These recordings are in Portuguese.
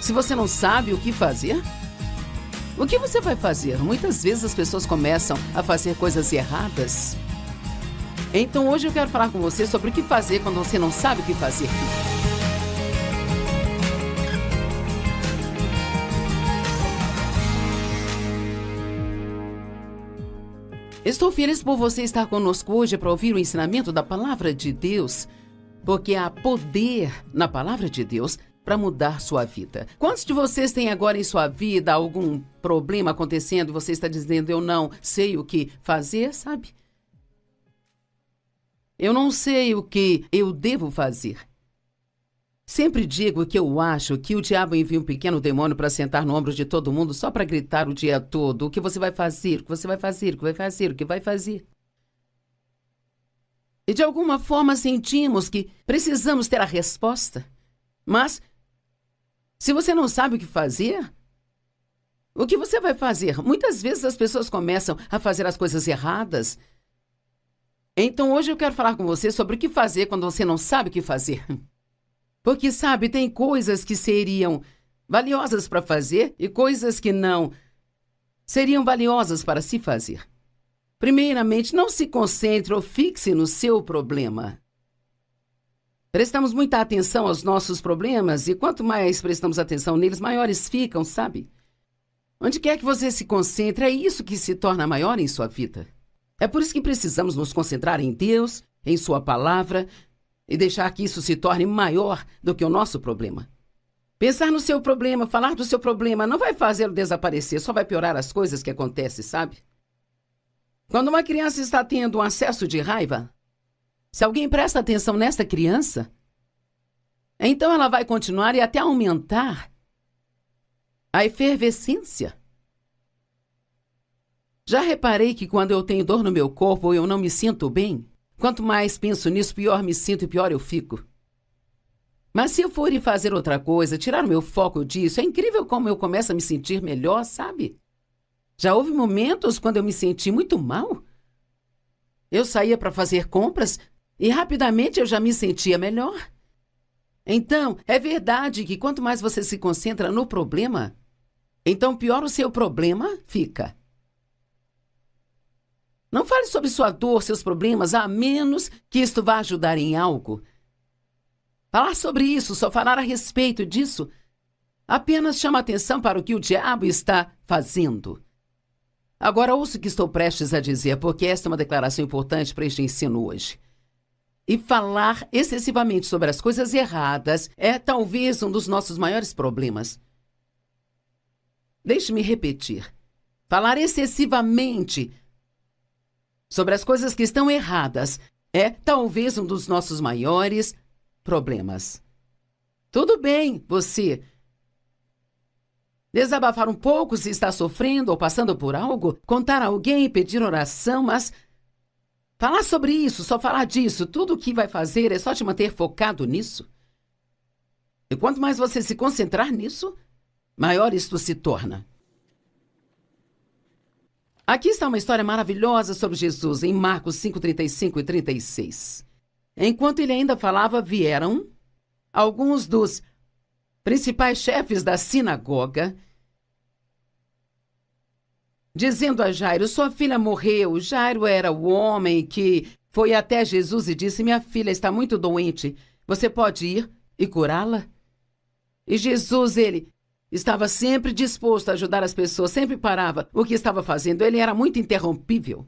Se você não sabe o que fazer, o que você vai fazer? Muitas vezes as pessoas começam a fazer coisas erradas. Então hoje eu quero falar com você sobre o que fazer quando você não sabe o que fazer. Estou feliz por você estar conosco hoje para ouvir o ensinamento da Palavra de Deus, porque há poder na Palavra de Deus para mudar sua vida. Quantos de vocês têm agora em sua vida algum problema acontecendo e você está dizendo, eu não sei o que fazer, sabe? Eu não sei o que eu devo fazer. Sempre digo que eu acho que o diabo envia um pequeno demônio para sentar no ombro de todo mundo só para gritar o dia todo o que você vai fazer, o que você vai fazer, o que vai fazer, o que vai fazer. E de alguma forma sentimos que precisamos ter a resposta. Mas, se você não sabe o que fazer, o que você vai fazer? Muitas vezes as pessoas começam a fazer as coisas erradas. Então hoje eu quero falar com você sobre o que fazer quando você não sabe o que fazer. Porque, sabe, tem coisas que seriam valiosas para fazer e coisas que não seriam valiosas para se fazer. Primeiramente, não se concentre ou fixe no seu problema. Prestamos muita atenção aos nossos problemas e quanto mais prestamos atenção neles, maiores ficam, sabe? Onde quer que você se concentre, é isso que se torna maior em sua vida. É por isso que precisamos nos concentrar em Deus, em sua palavra, e deixar que isso se torne maior do que o nosso problema. Pensar no seu problema, falar do seu problema, não vai fazê-lo desaparecer, só vai piorar as coisas que acontecem, sabe? Quando uma criança está tendo um acesso de raiva, se alguém presta atenção nessa criança, então ela vai continuar e até aumentar a efervescência. Já reparei que quando eu tenho dor no meu corpo ou eu não me sinto bem, quanto mais penso nisso, pior me sinto e pior eu fico. Mas se eu for ir fazer outra coisa, tirar o meu foco disso, é incrível como eu começo a me sentir melhor, sabe? Já houve momentos quando eu me senti muito mal. Eu saía para fazer compras e rapidamente eu já me sentia melhor. Então, é verdade que quanto mais você se concentra no problema, então pior o seu problema fica. Não fale sobre sua dor, seus problemas, a menos que isto vá ajudar em algo. Falar sobre isso, só falar a respeito disso, apenas chama atenção para o que o diabo está fazendo. Agora ouça o que estou prestes a dizer, porque esta é uma declaração importante para este ensino hoje. E falar excessivamente sobre as coisas erradas é talvez um dos nossos maiores problemas. Deixe-me repetir. Falar excessivamente sobre as coisas que estão erradas é talvez um dos nossos maiores problemas. Tudo bem, você desabafar um pouco se está sofrendo ou passando por algo, contar a alguém, pedir oração, mas falar sobre isso, só falar disso, tudo o que vai fazer é só te manter focado nisso. E quanto mais você se concentrar nisso, maior isto se torna. Aqui está uma história maravilhosa sobre Jesus, em Marcos 5, 35 e 36. Enquanto ele ainda falava, vieram alguns dos principais chefes da sinagoga, dizendo a Jairo, sua filha morreu. Jairo era o homem que foi até Jesus e disse, minha filha está muito doente, você pode ir e curá-la? E Jesus, ele estava sempre disposto a ajudar as pessoas, sempre parava o que estava fazendo. Ele era muito interrompível.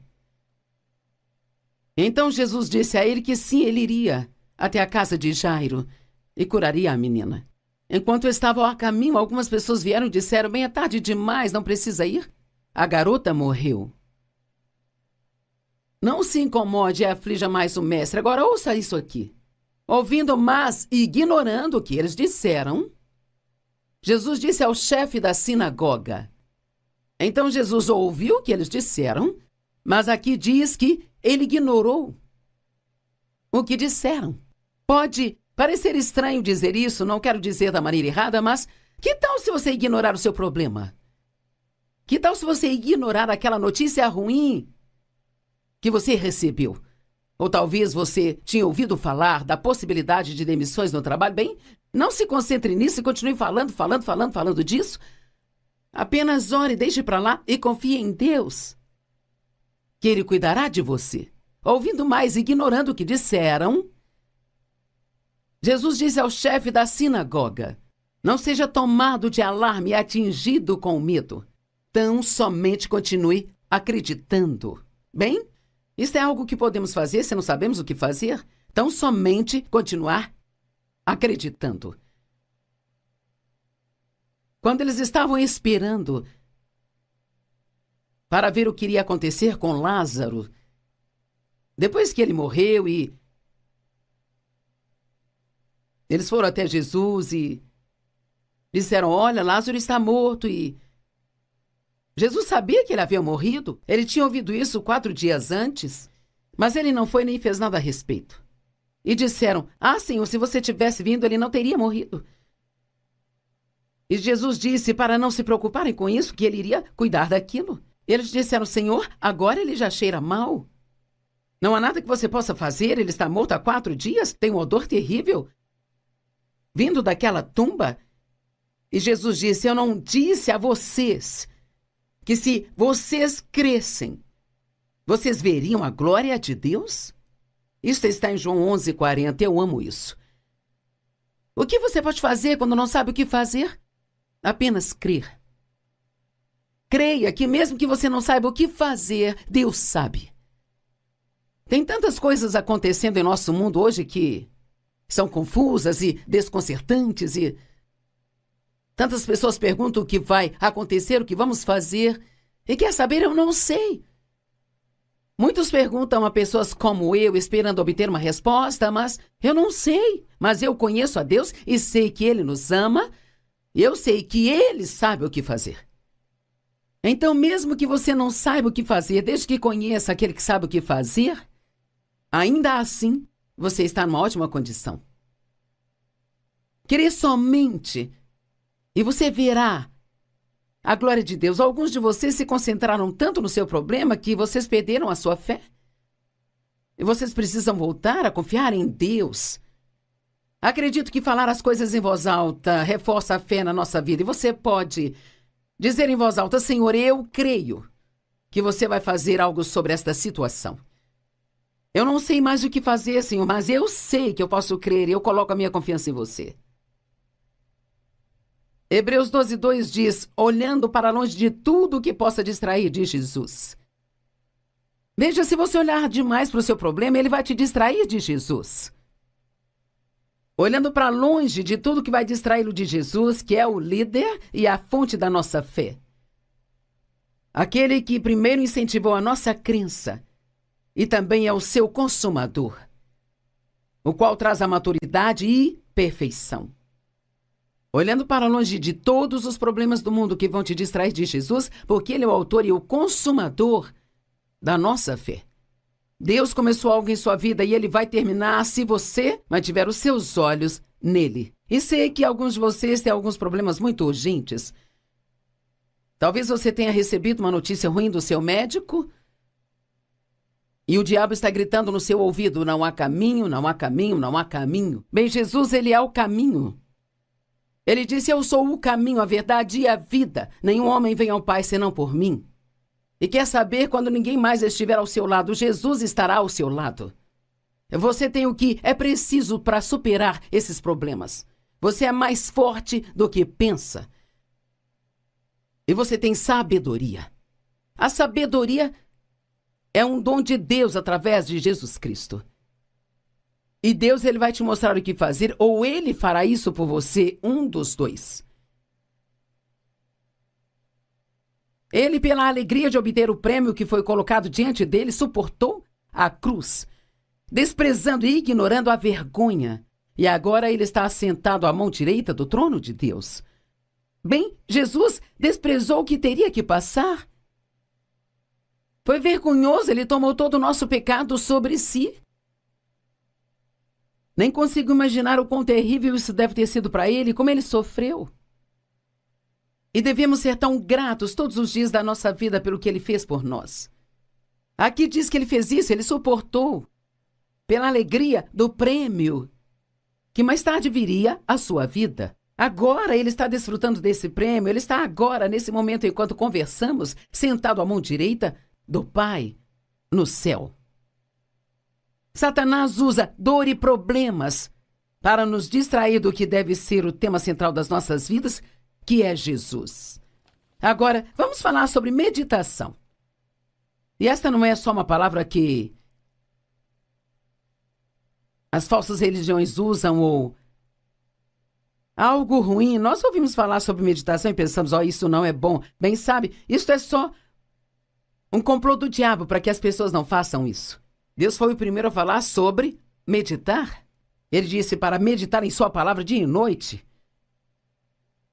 Então Jesus disse a ele que sim, ele iria até a casa de Jairo e curaria a menina. Enquanto estavam a caminho, algumas pessoas vieram e disseram, bem, é tarde demais, não precisa ir? A garota morreu. Não se incomode e aflija mais o mestre. Agora ouça isso aqui. Ouvindo, mas ignorando o que eles disseram, Jesus disse ao chefe da sinagoga. Então Jesus ouviu o que eles disseram, mas aqui diz que ele ignorou o que disseram. Pode parecer estranho dizer isso, não quero dizer da maneira errada, mas que tal se você ignorar o seu problema? Que tal se você ignorar aquela notícia ruim que você recebeu? Ou talvez você tinha ouvido falar da possibilidade de demissões no trabalho. Bem, não se concentre nisso e continue falando disso. Apenas ore, deixe para lá e confie em Deus, que Ele cuidará de você. Ouvindo mais, ignorando o que disseram, Jesus disse ao chefe da sinagoga: não seja tomado de alarme e atingido com medo. Tão somente continue acreditando. Bem, isso é algo que podemos fazer se não sabemos o que fazer. Tão somente continuar acreditando. Quando eles estavam esperando para ver o que iria acontecer com Lázaro, depois que ele morreu, e eles foram até Jesus e disseram: olha, Lázaro está morto. E Jesus sabia que ele havia morrido. Ele tinha ouvido isso 4 dias antes, mas ele não foi nem fez nada a respeito. E disseram: ah, Senhor, se você tivesse vindo, ele não teria morrido. E Jesus disse para não se preocuparem com isso, que ele iria cuidar daquilo. Eles disseram: Senhor, agora ele já cheira mal. Não há nada que você possa fazer, ele está morto há 4 dias, tem um odor terrível vindo daquela tumba. E Jesus disse: eu não disse a vocês que se vocês crescem, vocês veriam a glória de Deus? Isso está em João 11:40, eu amo isso. O que você pode fazer quando não sabe o que fazer? Apenas crer. Creia que mesmo que você não saiba o que fazer, Deus sabe. Tem tantas coisas acontecendo em nosso mundo hoje que são confusas e desconcertantes, e tantas pessoas perguntam o que vai acontecer, o que vamos fazer, e quer saber, eu não sei. Muitos perguntam a pessoas como eu, esperando obter uma resposta, mas eu não sei. Mas eu conheço a Deus e sei que Ele nos ama. Eu sei que Ele sabe o que fazer. Então, mesmo que você não saiba o que fazer, desde que conheça aquele que sabe o que fazer, ainda assim, você está numa ótima condição. Querer somente, e você verá a glória de Deus. Alguns de vocês se concentraram tanto no seu problema que vocês perderam a sua fé. E vocês precisam voltar a confiar em Deus. Acredito que falar as coisas em voz alta reforça a fé na nossa vida. E você pode dizer em voz alta: Senhor, eu creio que você vai fazer algo sobre esta situação. Eu não sei mais o que fazer, Senhor, mas eu sei que eu posso crer e eu coloco a minha confiança em você. Hebreus 12:2 diz: olhando para longe de tudo que possa distrair, diz Jesus. Veja, se você olhar demais para o seu problema, ele vai te distrair, diz Jesus. Olhando para longe de tudo que vai distraí-lo de Jesus, que é o líder e a fonte da nossa fé. Aquele que primeiro incentivou a nossa crença e também é o seu consumador, o qual traz a maturidade e perfeição. Olhando para longe de todos os problemas do mundo que vão te distrair de Jesus, porque Ele é o autor e o consumador da nossa fé. Deus começou algo em sua vida e Ele vai terminar se você mantiver os seus olhos nele. E sei que alguns de vocês têm alguns problemas muito urgentes. Talvez você tenha recebido uma notícia ruim do seu médico e o diabo está gritando no seu ouvido: não há caminho, não há caminho, não há caminho. Bem, Jesus, Ele é o caminho. Ele disse: eu sou o caminho, a verdade e a vida. Nenhum homem vem ao Pai senão por mim. E quer saber, quando ninguém mais estiver ao seu lado, Jesus estará ao seu lado. Você tem o que é preciso para superar esses problemas. Você é mais forte do que pensa. E você tem sabedoria. A sabedoria é um dom de Deus através de Jesus Cristo. E Deus, Ele vai te mostrar o que fazer, ou Ele fará isso por você, um dos dois. Ele, pela alegria de obter o prêmio que foi colocado diante dele, suportou a cruz, desprezando e ignorando a vergonha. E agora ele está assentado à mão direita do trono de Deus. Bem, Jesus desprezou o que teria que passar. Foi vergonhoso, ele tomou todo o nosso pecado sobre si. Nem consigo imaginar o quão terrível isso deve ter sido para ele, como ele sofreu. E devemos ser tão gratos todos os dias da nossa vida pelo que ele fez por nós. Aqui diz que ele fez isso, ele suportou. pela alegria do prêmio que mais tarde viria à sua vida. Agora ele está desfrutando desse prêmio, ele está agora, nesse momento, enquanto conversamos, sentado à mão direita do Pai no céu. Satanás usa dor e problemas para nos distrair do que deve ser o tema central das nossas vidas, que é Jesus. Agora, vamos falar sobre meditação. E esta não é só uma palavra que as falsas religiões usam ou algo ruim. Nós ouvimos falar sobre meditação e pensamos, isso não é bom. Bem, sabe, isso é só um complô do diabo para que as pessoas não façam isso. Deus foi o primeiro a falar sobre meditar. Ele disse para meditar em sua palavra dia e noite,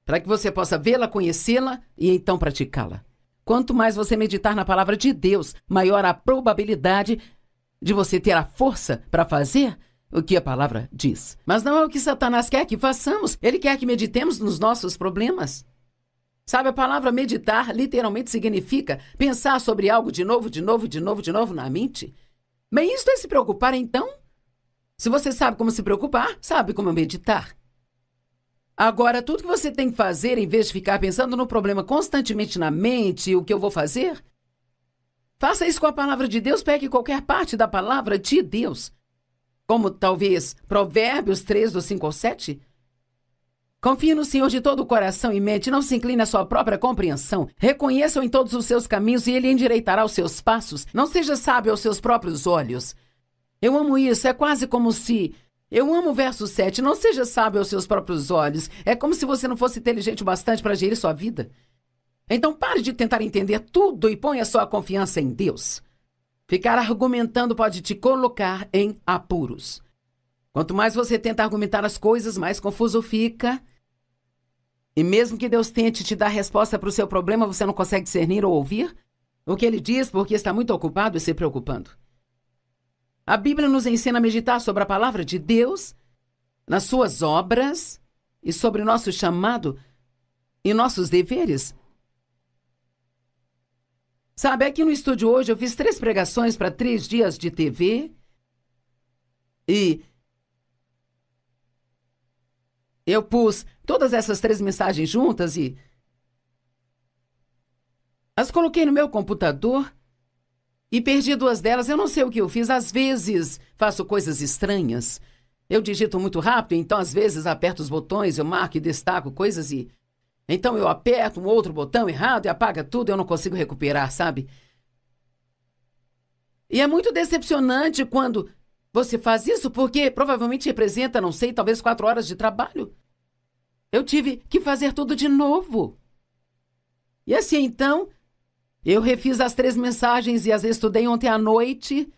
para que você possa vê-la, conhecê-la e então praticá-la. Quanto mais você meditar na palavra de Deus, maior a probabilidade de você ter a força para fazer o que a palavra diz. Mas não é o que Satanás quer que façamos. Ele quer que meditemos nos nossos problemas. Sabe, a palavra meditar literalmente significa pensar sobre algo de novo na mente. Bem, isso é se preocupar, então? Se você sabe como se preocupar, sabe como meditar. Agora, tudo que você tem que fazer, em vez de ficar pensando no problema constantemente na mente, o que eu vou fazer, faça isso com a palavra de Deus, pegue qualquer parte da palavra de Deus. Como talvez Provérbios 3, do 5 ao 7. Confie no Senhor de todo o coração e mente, não se incline à sua própria compreensão. Reconheça-o em todos os seus caminhos e ele endireitará os seus passos. Não seja sábio aos seus próprios olhos. Eu amo isso, é quase como se... Eu amo o verso 7, não seja sábio aos seus próprios olhos. É como se você não fosse inteligente o bastante para gerir sua vida. Então pare de tentar entender tudo e ponha sua confiança em Deus. Ficar argumentando pode te colocar em apuros. Quanto mais você tenta argumentar as coisas, mais confuso fica. E mesmo que Deus tente te dar resposta para o seu problema, você não consegue discernir ou ouvir o que ele diz porque está muito ocupado e se preocupando. A Bíblia nos ensina a meditar sobre a palavra de Deus, nas suas obras e sobre o nosso chamado e nossos deveres. Sabe, aqui no estúdio hoje eu fiz 3 pregações para 3 dias de TV e eu pus todas essas 3 mensagens juntas e as coloquei no meu computador e perdi 2 delas. Eu não sei o que eu fiz. Às vezes faço coisas estranhas. Eu digito muito rápido, então às vezes aperto os botões, eu marco e destaco coisas e... Então eu aperto um outro botão errado e apaga tudo, eu não consigo recuperar, sabe? E é muito decepcionante quando você faz isso, porque provavelmente representa, não sei, talvez 4 horas de trabalho. Eu tive que fazer tudo de novo. E assim, então, eu refiz as 3 mensagens e as estudei ontem à noite.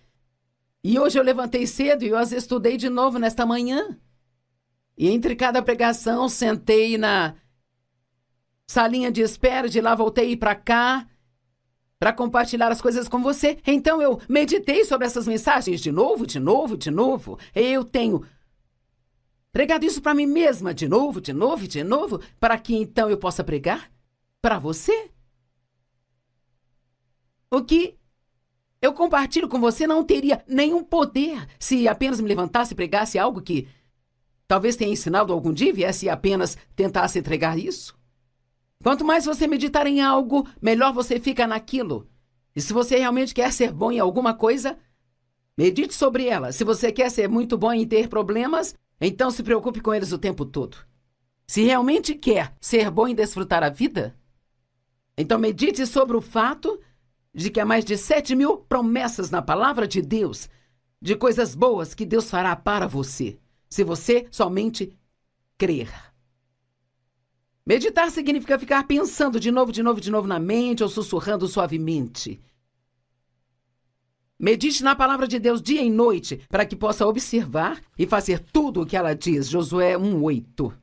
E hoje eu levantei cedo e eu as estudei de novo nesta manhã. E entre cada pregação, sentei na salinha de espera, de lá voltei para cá para compartilhar as coisas com você. Então eu meditei sobre essas mensagens de novo. Eu tenho pregado isso para mim mesma de novo, para que então eu possa pregar para você. O que eu compartilho com você não teria nenhum poder se apenas me levantasse e pregasse algo que talvez tenha ensinado algum dia e viesse e apenas tentasse entregar isso. Quanto mais você meditar em algo, melhor você fica naquilo. E se você realmente quer ser bom em alguma coisa, medite sobre ela. Se você quer ser muito bom em ter problemas, então se preocupe com eles o tempo todo. Se realmente quer ser bom em desfrutar a vida, então medite sobre o fato de que há mais de 7.000 promessas na palavra de Deus, de coisas boas que Deus fará para você, se você somente crer. Meditar significa ficar pensando de novo na mente ou sussurrando suavemente. Medite na palavra de Deus dia e noite para que possa observar e fazer tudo o que ela diz. Josué 1:8.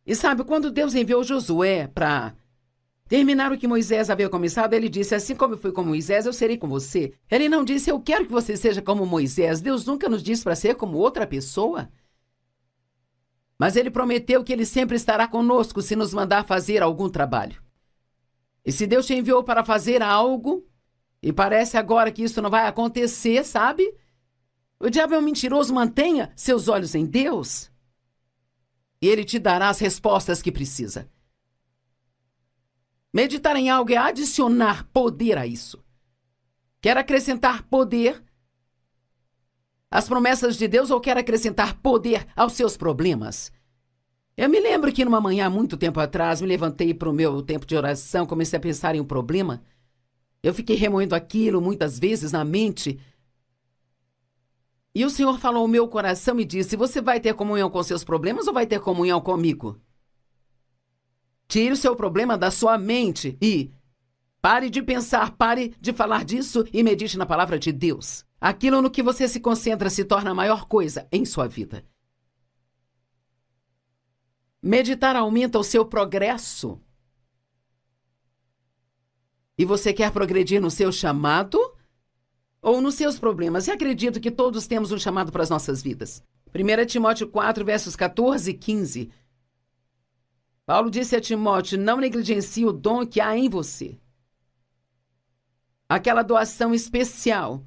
E sabe, quando Deus enviou Josué para terminar o que Moisés havia começado, ele disse, assim como eu fui com Moisés, eu serei com você. Ele não disse, eu quero que você seja como Moisés. Deus nunca nos disse para ser como outra pessoa. Mas ele prometeu que ele sempre estará conosco se nos mandar fazer algum trabalho. E se Deus te enviou para fazer algo, e parece agora que isso não vai acontecer, sabe? O diabo é um mentiroso, mantenha seus olhos em Deus e Ele te dará as respostas que precisa. Meditar em algo é adicionar poder a isso. Quer acrescentar poder às promessas de Deus ou quer acrescentar poder aos seus problemas? Eu me lembro que numa manhã, muito tempo atrás, me levantei para o meu tempo de oração, comecei a pensar em um problema. Eu fiquei remoendo aquilo muitas vezes na mente. E o Senhor falou ao meu coração e disse: você vai ter comunhão com seus problemas ou vai ter comunhão comigo? Tire o seu problema da sua mente e pare de pensar, pare de falar disso e medite na palavra de Deus. Aquilo no que você se concentra se torna a maior coisa em sua vida. Meditar aumenta o seu progresso. E você quer progredir no seu chamado ou nos seus problemas? E acredito que todos temos um chamado para as nossas vidas. 1 Timóteo 4, versos 14 e 15. Paulo disse a Timóteo: não negligencie o dom que há em você. Aquela doação especial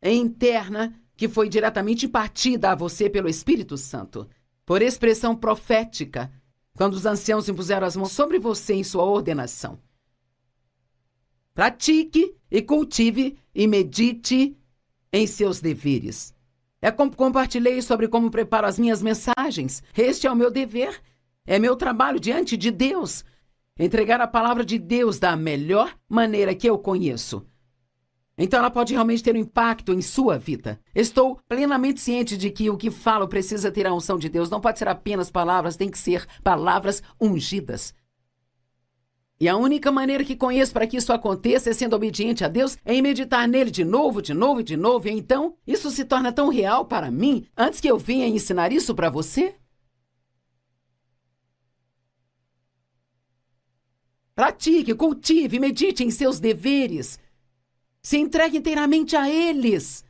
e interna que foi diretamente impartida a você pelo Espírito Santo, por expressão profética, quando os anciãos impuseram as mãos sobre você em sua ordenação. Pratique e cultive e medite em seus deveres. É como compartilhei sobre como preparo as minhas mensagens. Este é o meu dever, é meu trabalho diante de Deus. Entregar a palavra de Deus da melhor maneira que eu conheço. Então ela pode realmente ter um impacto em sua vida. Estou plenamente ciente de que o que falo precisa ter a unção de Deus. Não pode ser apenas palavras, tem que ser palavras ungidas. E a única maneira que conheço para que isso aconteça é sendo obediente a Deus, é em meditar nele de novo, de novo e de novo. E então, isso se torna tão real para mim, antes que eu venha ensinar isso para você. Pratique, cultive, medite em seus deveres. Se entregue inteiramente a eles,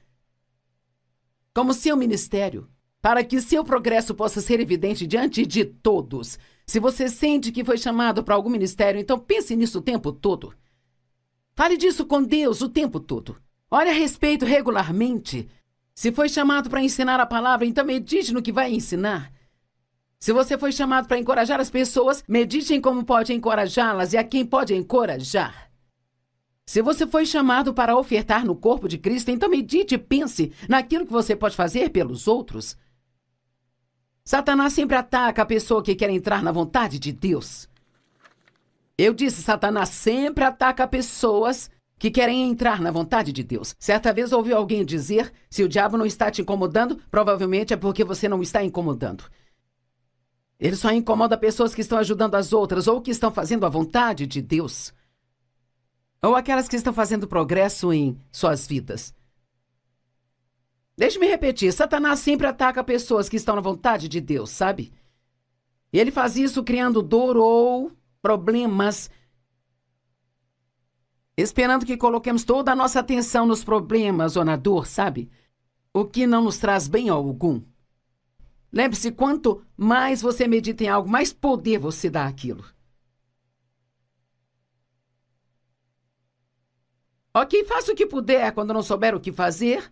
como seu ministério, para que seu progresso possa ser evidente diante de todos. Se você sente que foi chamado para algum ministério, então pense nisso o tempo todo. Fale disso com Deus o tempo todo. Ore a respeito regularmente. Se foi chamado para ensinar a palavra, então medite no que vai ensinar. Se você foi chamado para encorajar as pessoas, medite em como pode encorajá-las e a quem pode encorajar. Se você foi chamado para ofertar no corpo de Cristo, então medite e pense naquilo que você pode fazer pelos outros. Satanás sempre ataca a pessoa que quer entrar na vontade de Deus. Eu disse, Satanás sempre ataca pessoas que querem entrar na vontade de Deus. Certa vez ouvi alguém dizer: se o diabo não está te incomodando, provavelmente é porque você não está incomodando. Ele só incomoda pessoas que estão ajudando as outras ou que estão fazendo a vontade de Deus. Ou aquelas que estão fazendo progresso em suas vidas. Deixe-me repetir, Satanás sempre ataca pessoas que estão na vontade de Deus, sabe? E ele faz isso criando dor ou problemas, esperando que coloquemos toda a nossa atenção nos problemas ou na dor, sabe? O que não nos traz bem algum. Lembre-se, quanto mais você medita em algo, mais poder você dá àquilo. Ok, faça o que puder quando não souber o que fazer,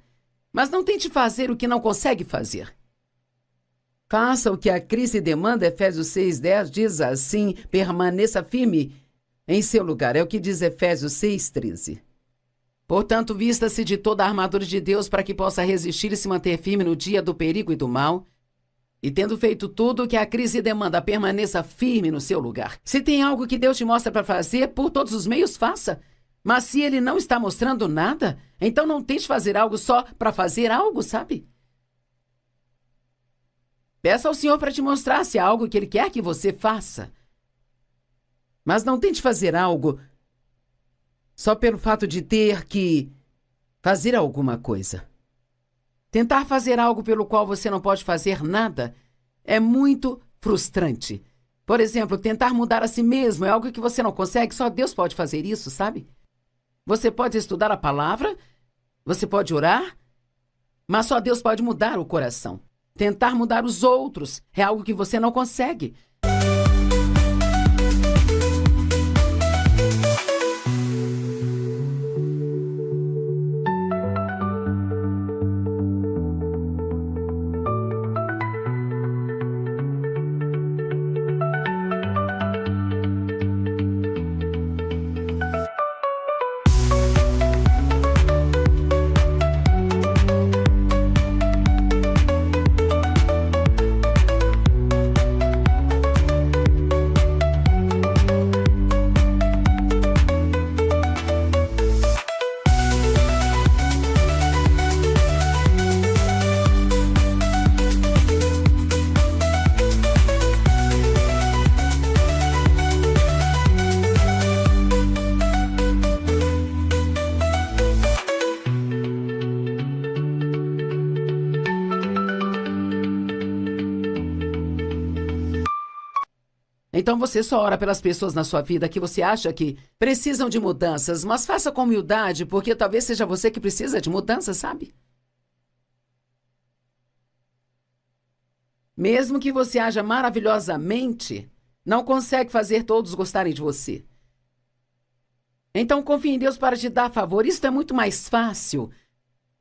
mas não tente fazer o que não consegue fazer. Faça o que a crise demanda. Efésios 6:10 diz assim: permaneça firme em seu lugar. É o que diz Efésios 6:13. Portanto, vista-se de toda a armadura de Deus para que possa resistir e se manter firme no dia do perigo e do mal. E tendo feito tudo o que a crise demanda, permaneça firme no seu lugar. Se tem algo que Deus te mostra para fazer, por todos os meios, faça. Mas se ele não está mostrando nada, então não tente fazer algo só para fazer algo, sabe? Peça ao Senhor para te mostrar se há algo que ele quer que você faça. Mas não tente fazer algo só pelo fato de ter que fazer alguma coisa. Tentar fazer algo pelo qual você não pode fazer nada é muito frustrante. Por exemplo, tentar mudar a si mesmo é algo que você não consegue, só Deus pode fazer isso, sabe? Você pode estudar a palavra, você pode orar, mas só Deus pode mudar o coração. Tentar mudar os outros é algo que você não consegue. Então você só ora pelas pessoas na sua vida que você acha que precisam de mudanças, mas faça com humildade, porque talvez seja você que precisa de mudanças, sabe? Mesmo que você haja maravilhosamente, não consegue fazer todos gostarem de você. Então confie em Deus para te dar favor. Isso é muito mais fácil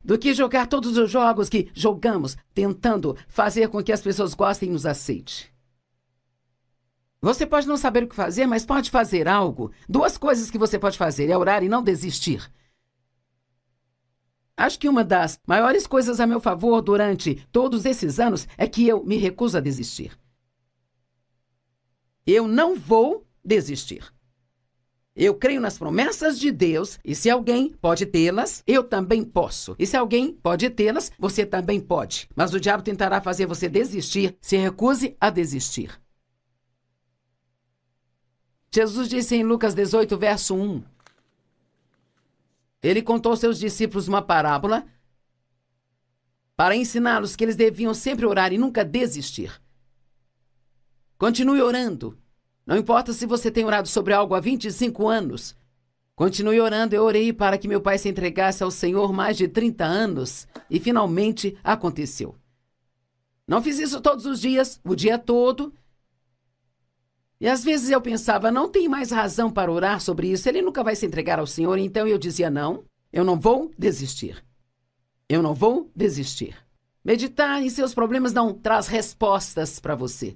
do que jogar todos os jogos que jogamos, tentando fazer com que as pessoas gostem e nos aceitem. Você pode não saber o que fazer, mas pode fazer algo. 2 coisas que você pode fazer é orar e não desistir. Acho que uma das maiores coisas a meu favor durante todos esses anos é que eu me recuso a desistir. Eu não vou desistir. Eu creio nas promessas de Deus, e se alguém pode tê-las, eu também posso. E se alguém pode tê-las, você também pode. Mas o diabo tentará fazer você desistir. Se recuse a desistir. Jesus disse em Lucas 18, verso 1. Ele contou aos seus discípulos uma parábola para ensiná-los que eles deviam sempre orar e nunca desistir. Continue orando. Não importa se você tem orado sobre algo há 25 anos. Continue orando. Eu orei para que meu pai se entregasse ao Senhor mais de 30 anos e finalmente aconteceu. Não fiz isso todos os dias, o dia todo. E às vezes eu pensava, não tem mais razão para orar sobre isso, ele nunca vai se entregar ao Senhor. Então eu dizia, não, eu não vou desistir. Eu não vou desistir. Meditar em seus problemas não traz respostas para você.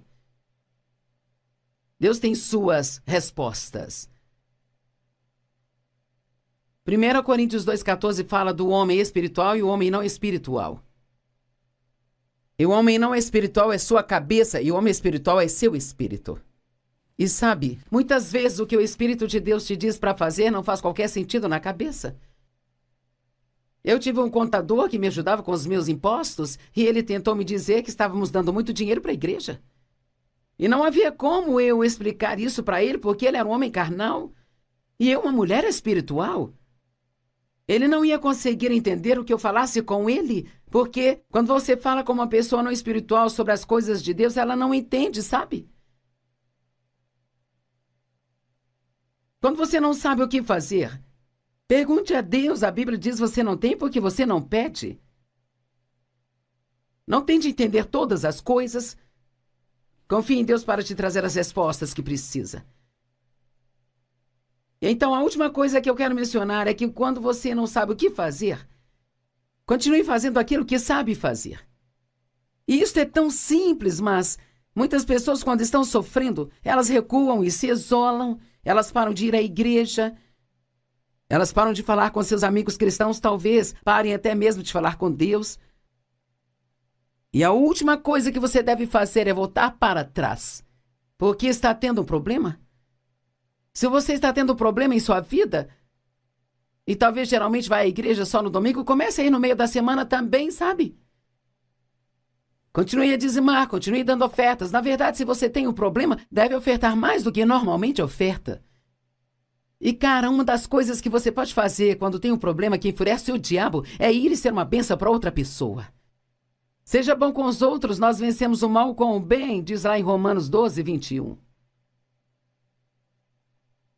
Deus tem suas respostas. 1 Coríntios 2,14 fala do homem espiritual e o homem não espiritual. E o homem não espiritual é sua cabeça e o homem espiritual é seu espírito. E sabe, muitas vezes o que o Espírito de Deus te diz para fazer não faz qualquer sentido na cabeça. Eu tive um contador que me ajudava com os meus impostos e ele tentou me dizer que estávamos dando muito dinheiro para a igreja. E não havia como eu explicar isso para ele, porque ele era um homem carnal e eu uma mulher espiritual. Ele não ia conseguir entender o que eu falasse com ele, porque quando você fala com uma pessoa não espiritual sobre as coisas de Deus, ela não entende, sabe? Quando você não sabe o que fazer, pergunte a Deus. A Bíblia diz você não tem porque você não pede. Não tente entender todas as coisas. Confie em Deus para te trazer as respostas que precisa. Então, a última coisa que eu quero mencionar é que quando você não sabe o que fazer, continue fazendo aquilo que sabe fazer. E isso é tão simples, mas muitas pessoas, quando estão sofrendo, elas recuam e se isolam. Elas param de ir à igreja, elas param de falar com seus amigos cristãos, talvez parem até mesmo de falar com Deus. E a última coisa que você deve fazer é voltar para trás. Porque está tendo um problema? Se você está tendo um problema em sua vida, e talvez geralmente vai à igreja só no domingo, comece a ir no meio da semana também, sabe? Continue a dizimar, continue dando ofertas. Na verdade, se você tem um problema, deve ofertar mais do que normalmente oferta. E, cara, uma das coisas que você pode fazer quando tem um problema que enfurece o diabo é ir e ser uma bênção para outra pessoa. Seja bom com os outros, nós vencemos o mal com o bem, diz lá em Romanos 12, 21.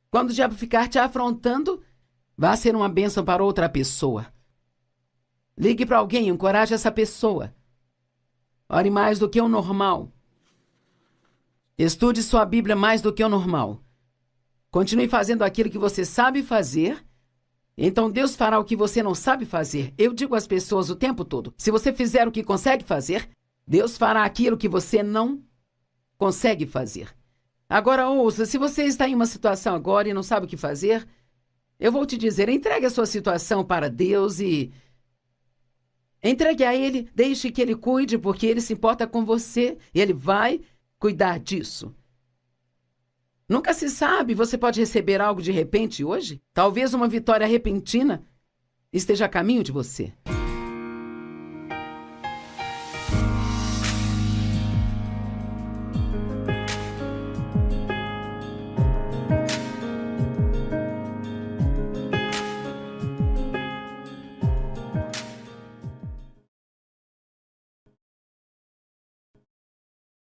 Quando o diabo ficar te afrontando, vá ser uma bênção para outra pessoa. Ligue para alguém, encoraje essa pessoa. Ore mais do que o normal. Estude sua Bíblia mais do que o normal. Continue fazendo aquilo que você sabe fazer. Então Deus fará o que você não sabe fazer. Eu digo às pessoas o tempo todo, se você fizer o que consegue fazer, Deus fará aquilo que você não consegue fazer. Agora ouça, se você está em uma situação agora e não sabe o que fazer, eu vou te dizer, entregue a sua situação para Deus e entregue a Ele, deixe que Ele cuide, porque Ele se importa com você e Ele vai cuidar disso. Nunca se sabe, você pode receber algo de repente hoje? Talvez uma vitória repentina esteja a caminho de você.